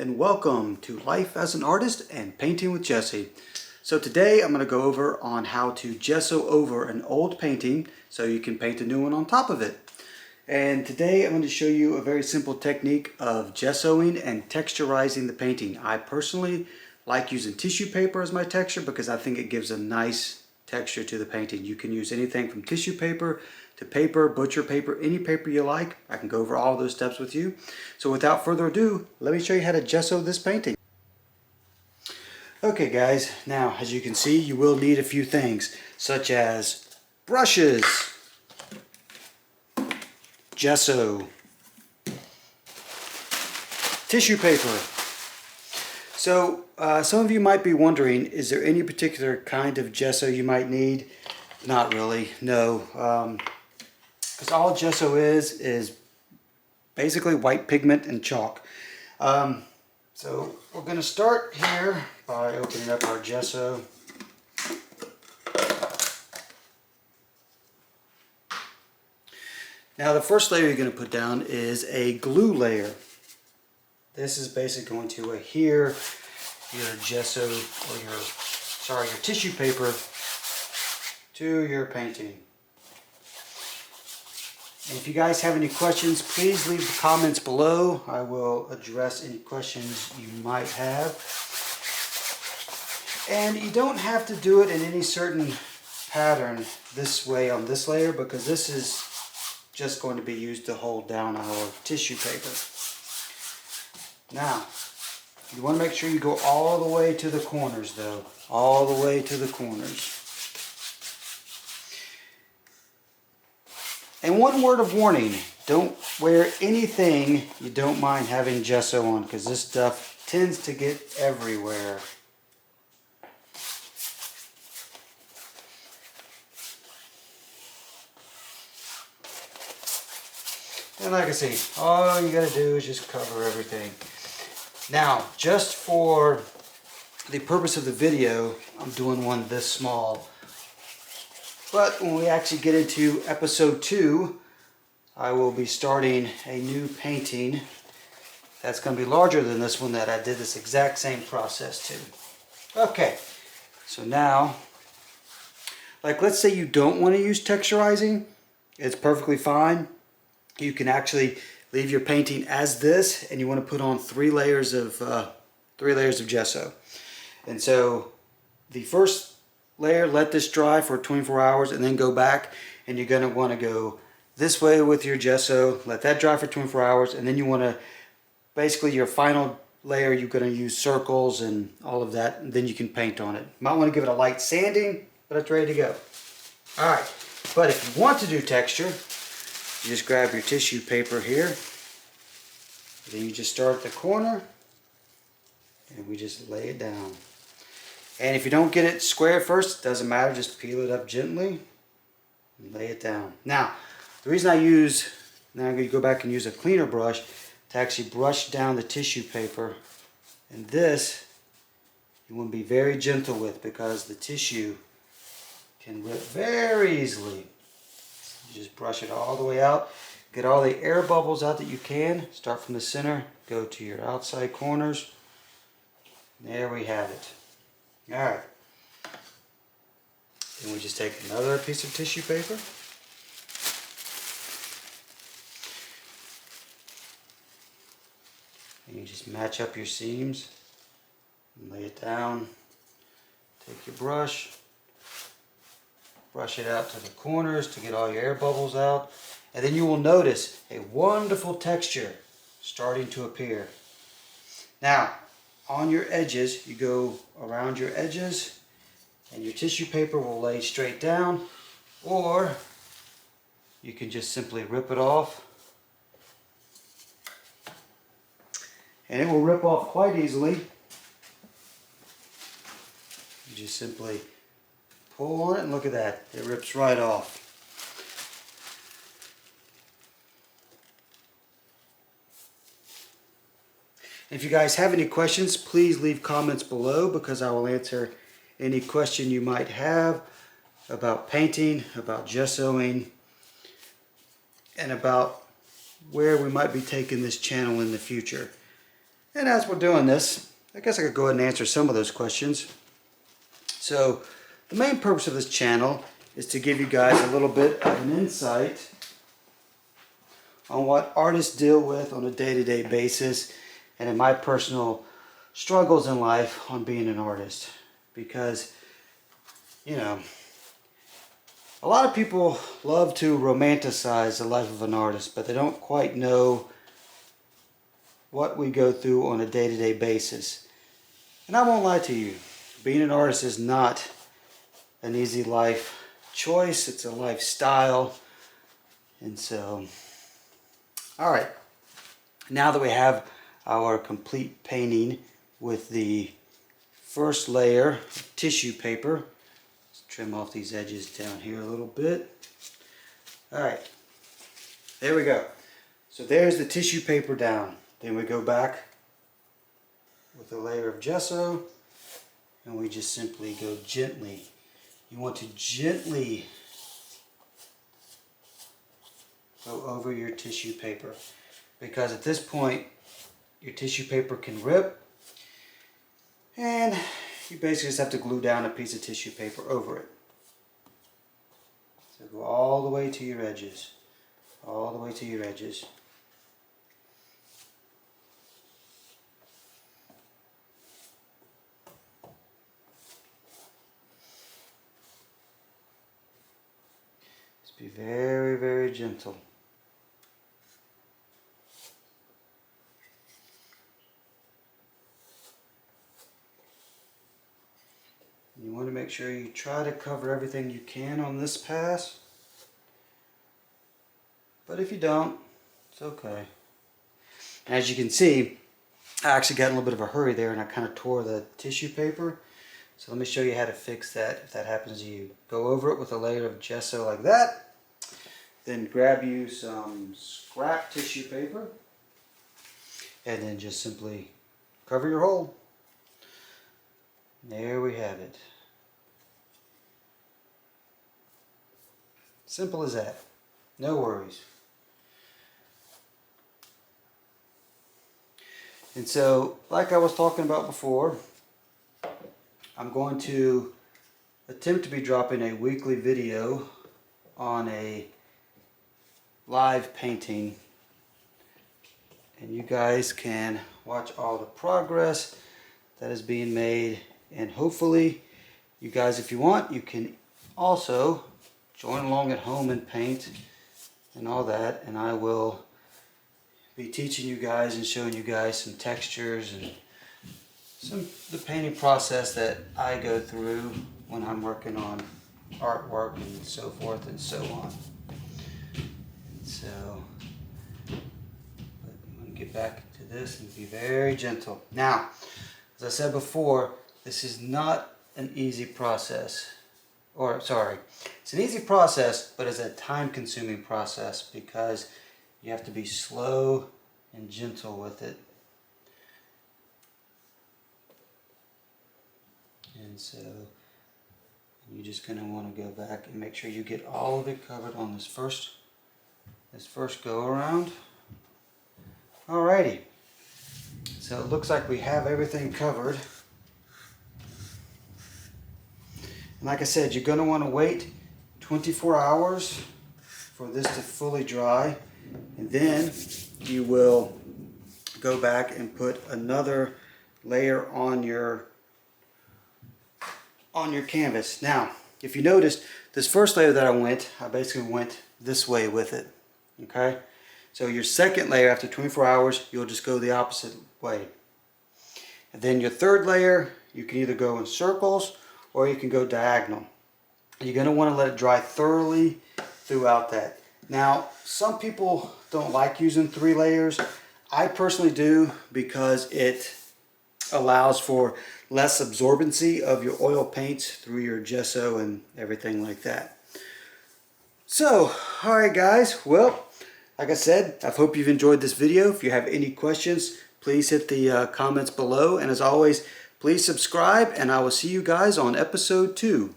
and welcome to Life as an Artist and Painting with Jesse. So today I'm going to go over on how to gesso over an old painting so you can paint a new one on top of it. And today I'm going to show you a very simple technique of gessoing and texturizing the painting. I personally like using tissue paper as my texture because I think it gives a nice texture to the painting. You can use anything from tissue paper to paper, butcher paper, any paper you like. I can go over all those steps with you. So without further ado, let me show you how to gesso this painting. Okay guys, now as you can see, you will need a few things such as brushes, gesso, tissue paper. So some of you might be wondering, is there any particular kind of gesso you might need? Not really, no. Because all gesso is basically white pigment and chalk. So we're going to start here by opening up our gesso. Now the first layer you're going to put down is a glue layer. This is basically going to adhere your gesso or your tissue paper to your painting. And if you guys have any questions, please leave the comments below. I will address any questions you might have. And you don't have to do it in any certain pattern this way on this layer because this is just going to be used to hold down our tissue paper. Now, you want to make sure you go all the way to the corners though. All the way to the corners. And one word of warning, don't wear anything you don't mind having gesso on because this stuff tends to get everywhere. And like I say, all you got to do is just cover everything. Now, just for the purpose of the video, I'm doing one this small. But when we actually get into episode 2, I will be starting a new painting that's going to be larger than this one that I did this exact same process to. Okay, so now, like let's say you don't want to use texturizing, it's perfectly fine. You can actually leave your painting as this and you want to put on 3 layers of gesso. And so the first layer, let this dry for 24 hours and then go back, and you're going to want to go this way with your gesso, let that dry for 24 hours, and then you want to, basically your final layer, you're going to use circles and all of that, and then you can paint on it. You might want to give it a light sanding, but it's ready to go. Alright, but if you want to do texture, you just grab your tissue paper here, then you just start at the corner, and we just lay it down. And if you don't get it square first, it doesn't matter, just peel it up gently and lay it down. Now, the reason I'm going to go back and use a cleaner brush to actually brush down the tissue paper. And this, you want to be very gentle with because the tissue can rip very easily. You just brush it all the way out. Get all the air bubbles out that you can. Start from the center, go to your outside corners. There we have it. Alright, then we just take another piece of tissue paper and you just match up your seams and lay it down. Take your brush, brush it out to the corners to get all your air bubbles out, and then you will notice a wonderful texture starting to appear. Now, on your edges, you go around your edges and your tissue paper will lay straight down, or you can just simply rip it off and it will rip off quite easily. You just simply pull on it and look at that, it rips right off. If you guys have any questions, please leave comments below because I will answer any question you might have about painting, about gessoing, and about where we might be taking this channel in the future. And as we're doing this, I guess I could go ahead and answer some of those questions. So the main purpose of this channel is to give you guys a little bit of an insight on what artists deal with on a day-to-day basis, and in my personal struggles in life on being an artist. Because, you know, a lot of people love to romanticize the life of an artist, but they don't quite know what we go through on a day-to-day basis. And I won't lie to you, being an artist is not an easy life choice, it's a lifestyle. And so, alright, now that we have our complete painting with the first layer of tissue paper, let's trim off these edges down here a little bit. Alright, there we go. So there's the tissue paper down. Then we go back with a layer of gesso and we just simply go gently. You want to gently go over your tissue paper, because at this point your tissue paper can rip and you basically just have to glue down a piece of tissue paper over it. So go all the way to your edges, all the way to your edges. Just be very, very gentle. You want to make sure you try to cover everything you can on this pass. But if you don't, it's okay. As you can see, I actually got in a little bit of a hurry there and I kind of tore the tissue paper. So let me show you how to fix that if that happens to you. Go over it with a layer of gesso like that. Then grab you some scrap tissue paper. And then just simply cover your hole. There we have it. Simple as that. No worries. And so, like I was talking about before, I'm going to attempt to be dropping a weekly video on a live painting. And you guys can watch all the progress that is being made. And hopefully, you guys, if you want, you can also join along at home and paint and all that. And I will be teaching you guys and showing you guys some textures and the painting process that I go through when I'm working on artwork and so forth and so on. So, but I'm going to get back to this and be very gentle. Now, as I said before, this is not an easy process. Or, sorry, it's an easy process, but it's a time-consuming process because you have to be slow and gentle with it. And so you're just going to want to go back and make sure you get all of it covered on this first go around. Alrighty. So it looks like we have everything covered. And like I said, you're going to want to wait 24 hours for this to fully dry. And then you will go back and put another layer on your canvas. Now, if you noticed, this first layer that I basically went this way with it. Okay? So your second layer, after 24 hours, you'll just go the opposite way. And then your third layer, you can either go in circles or you can go diagonal. You're going to want to let it dry thoroughly throughout that. Now, some people don't like using 3 layers. I personally do because it allows for less absorbency of your oil paints through your gesso and everything like that. So, alright guys, well, like I said, I hope you've enjoyed this video. If you have any questions, please hit the comments below. And as always, please subscribe, and I will see you guys on episode 2.